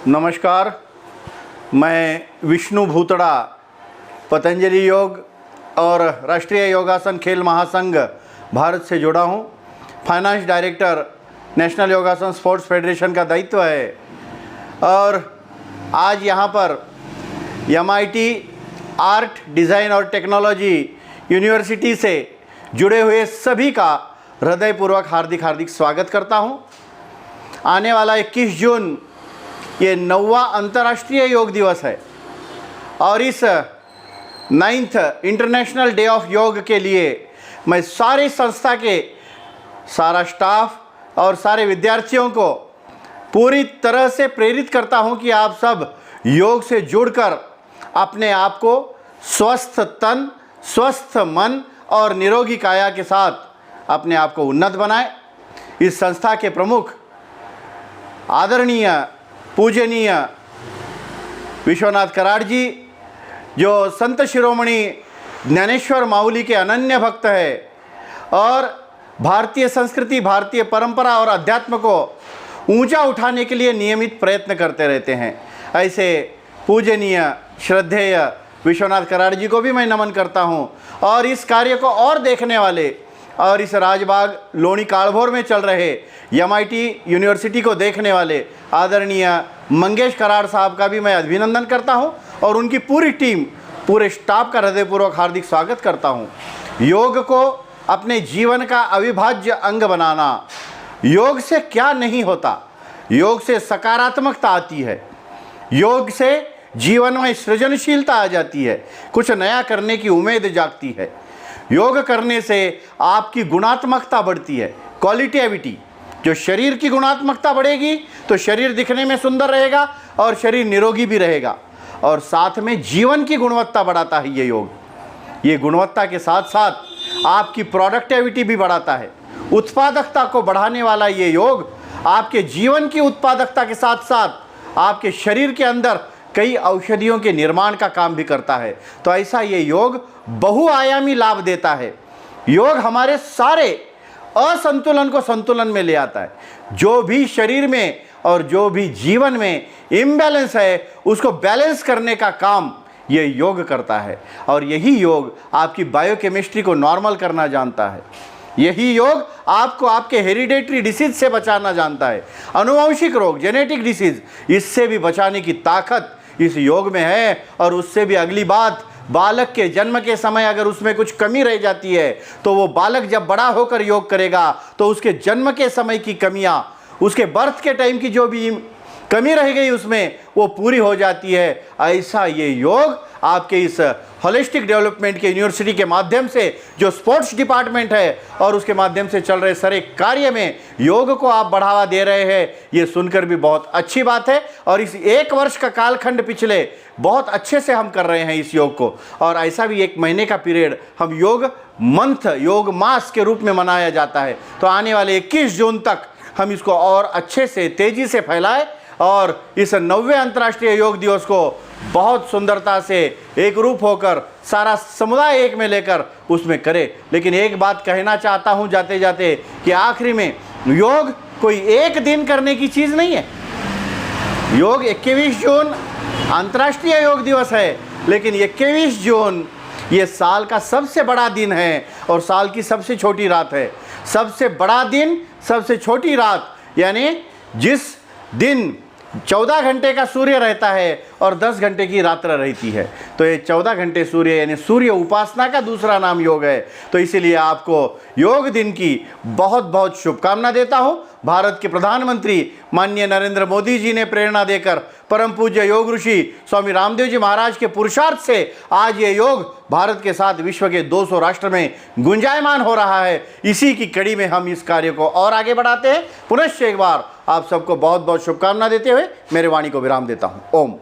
नमस्कार, मैं विष्णु भूतड़ा पतंजलि योग और राष्ट्रीय योगासन खेल महासंघ भारत से जुड़ा हूँ। फाइनेंस डायरेक्टर नेशनल योगासन स्पोर्ट्स फेडरेशन का दायित्व है और आज यहाँ पर MIT आर्ट डिज़ाइन और टेक्नोलॉजी यूनिवर्सिटी से जुड़े हुए सभी का हृदयपूर्वक हार्दिक स्वागत करता हूँ। आने वाला 21 जून ये 9वां अंतर्राष्ट्रीय योग दिवस है और इस 9th इंटरनेशनल डे ऑफ योग के लिए मैं सारी संस्था के सारा स्टाफ और सारे विद्यार्थियों को पूरी तरह से प्रेरित करता हूं कि आप सब योग से जुड़कर अपने आप को स्वस्थ तन, स्वस्थ मन और निरोगी काया के साथ अपने आप को उन्नत बनाएं। इस संस्था के प्रमुख आदरणीय पूजनीय विश्वनाथ कराड़ जी, जो संत शिरोमणि ज्ञानेश्वर माउली के अनन्य भक्त है और भारतीय संस्कृति, भारतीय परंपरा और अध्यात्म को ऊंचा उठाने के लिए नियमित प्रयत्न करते रहते हैं, ऐसे पूजनीय श्रद्धेय विश्वनाथ कराड़ जी को भी मैं नमन करता हूं। और इस कार्य को और देखने वाले और इस राजबाग लोणी कालभोर में चल रहे MIT यूनिवर्सिटी को देखने वाले आदरणीय मंगेश कराड़ साहब का भी मैं अभिनंदन करता हूं और उनकी पूरी टीम, पूरे स्टाफ का हृदयपूर्वक हार्दिक स्वागत करता हूं। योग को अपने जीवन का अविभाज्य अंग बनाना, योग से क्या नहीं होता, योग से सकारात्मकता आती है, योग से जीवन में सृजनशीलता आ जाती है, कुछ नया करने की उम्मीद जागती है। योग करने से आपकी गुणात्मकता बढ़ती है, क्वालिटेटिविटी। जो शरीर की गुणात्मकता बढ़ेगी तो शरीर दिखने में सुंदर रहेगा और शरीर निरोगी भी रहेगा और साथ में जीवन की गुणवत्ता बढ़ाता है ये योग। ये गुणवत्ता के साथ साथ आपकी प्रोडक्टिविटी भी बढ़ाता है। उत्पादकता को बढ़ाने वाला ये योग आपके जीवन की उत्पादकता के साथ साथ आपके शरीर के अंदर कई औषधियों के निर्माण का काम भी करता है। तो ऐसा ये योग बहुआयामी लाभ देता है। योग हमारे सारे असंतुलन को संतुलन में ले आता है। जो भी शरीर में और जो भी जीवन में इम्बैलेंस है उसको बैलेंस करने का काम ये योग करता है और यही योग आपकी बायोकेमिस्ट्री को नॉर्मल करना जानता है। यही योग आपको आपके हेरिडेटरी डिसीज से बचाना जानता है। अनुवांशिक रोग, जेनेटिक डिसीज, इससे भी बचाने की ताकत इस योग में है। और उससे भी अगली बात, बालक के जन्म के समय अगर उसमें कुछ कमी रह जाती है तो वो बालक जब बड़ा होकर योग करेगा तो उसके जन्म के समय की कमियां, उसके बर्थ के टाइम की जो भी कमी रह गई उसमें वो पूरी हो जाती है। ऐसा ये योग आपके इस होलिस्टिक डेवलपमेंट के यूनिवर्सिटी के माध्यम से, जो स्पोर्ट्स डिपार्टमेंट है और उसके माध्यम से चल रहे सारे कार्य में योग को आप बढ़ावा दे रहे हैं, ये सुनकर भी बहुत अच्छी बात है। और इस 1 वर्ष का कालखंड पिछले बहुत अच्छे से हम कर रहे हैं इस योग को। और ऐसा भी 1 महीने का पीरियड हम योग मंथ, योग मास के रूप में मनाया जाता है। तो आने वाले 21 जून तक हम इसको और अच्छे से, तेज़ी से फैलाएं और इस 9वें अंतर्राष्ट्रीय योग दिवस को बहुत सुंदरता से एक रूप होकर सारा समुदाय एक में लेकर उसमें करे। लेकिन एक बात कहना चाहता हूं जाते जाते कि आखिरी में, योग कोई एक दिन करने की चीज़ नहीं है। योग 21 जून अंतर्राष्ट्रीय योग दिवस है, लेकिन 21 जून ये साल का सबसे बड़ा दिन है और साल की सबसे छोटी रात है। सबसे बड़ा दिन, सबसे छोटी रात, यानी जिस दिन 14 घंटे का सूर्य रहता है और 10 घंटे की रात्र रहती है। तो ये 14 घंटे सूर्य, यानी सूर्य उपासना का दूसरा नाम योग है। तो इसीलिए आपको योग दिन की बहुत बहुत शुभकामना देता हूँ। भारत के प्रधानमंत्री माननीय नरेंद्र मोदी जी ने प्रेरणा देकर परम पूज्य योग ऋषि स्वामी रामदेव जी महाराज के पुरुषार्थ से आज ये योग भारत के साथ विश्व के 200 राष्ट्र में गुंजायमान हो रहा है। इसी की कड़ी में हम इस कार्य को और आगे बढ़ाते हैं। पुनश्च एक बार आप सबको बहुत बहुत शुभकामना देते हुए मेरे वाणी को विराम देता हूँ। ओम।